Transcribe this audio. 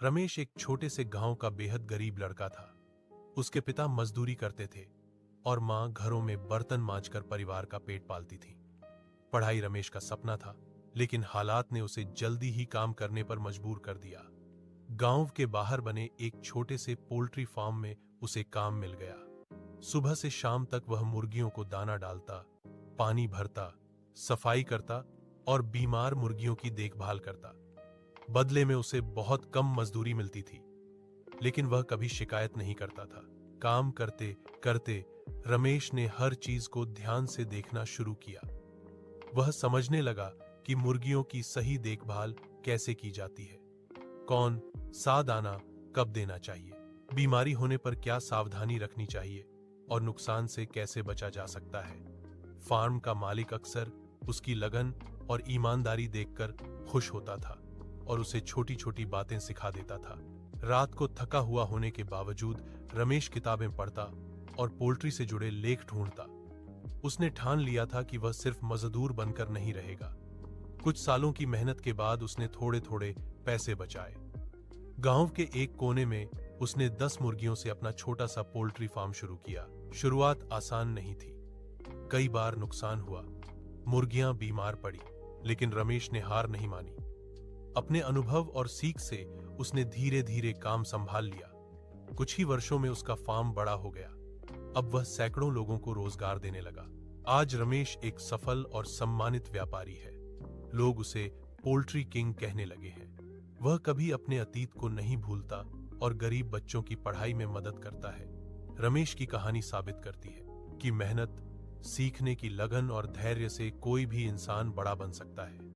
रमेश एक छोटे से गांव का बेहद गरीब लड़का था। उसके पिता मजदूरी करते थे और मां घरों में बर्तन मांजकर परिवार का पेट पालती थी। पढ़ाई रमेश का सपना था, लेकिन हालात ने उसे जल्दी ही काम करने पर मजबूर कर दिया। गांव के बाहर बने एक छोटे से पोल्ट्री फार्म में उसे काम मिल गया। सुबह से शाम तक वह मुर्गियों को दाना डालता, पानी भरता, सफाई करता और बीमार मुर्गियों की देखभाल करता। बदले में उसे बहुत कम मजदूरी मिलती थी, लेकिन वह कभी शिकायत नहीं करता था। काम करते करते रमेश ने हर चीज को ध्यान से देखना शुरू किया। वह समझने लगा कि मुर्गियों की सही देखभाल कैसे की जाती है, कौन सा दाना कब देना चाहिए, बीमारी होने पर क्या सावधानी रखनी चाहिए और नुकसान से कैसे बचा जा सकता है। फार्म का मालिक अक्सर उसकी लगन और ईमानदारी देखकर खुश होता था और उसे छोटी छोटी बातें सिखा देता था। रात को थका हुआ होने के बावजूद रमेश किताबें पढ़ता और पोल्ट्री से जुड़े लेख ढूंढता। उसने ठान लिया था कि वह सिर्फ मजदूर बनकर नहीं रहेगा। कुछ सालों की मेहनत के बाद उसने थोड़े थोड़े पैसे बचाए। गांव के एक कोने में उसने 10 मुर्गियों से अपना छोटा सा पोल्ट्री फार्म शुरू किया। शुरुआत आसान नहीं थी, कई बार नुकसान हुआ, मुर्गियां बीमार पड़ी, लेकिन रमेश ने हार नहीं मानी। अपने अनुभव और सीख से उसने धीरे धीरे काम संभाल लिया। कुछ ही वर्षों में उसका फार्म बड़ा हो गया। अब वह सैकड़ों लोगों को रोजगार देने लगा। आज रमेश एक सफल और सम्मानित व्यापारी है। लोग उसे पोल्ट्री किंग कहने लगे हैं। वह कभी अपने अतीत को नहीं भूलता और गरीब बच्चों की पढ़ाई में मदद करता है। रमेश की कहानी साबित करती है कि मेहनत, सीखने की लगन और धैर्य से कोई भी इंसान बड़ा बन सकता है।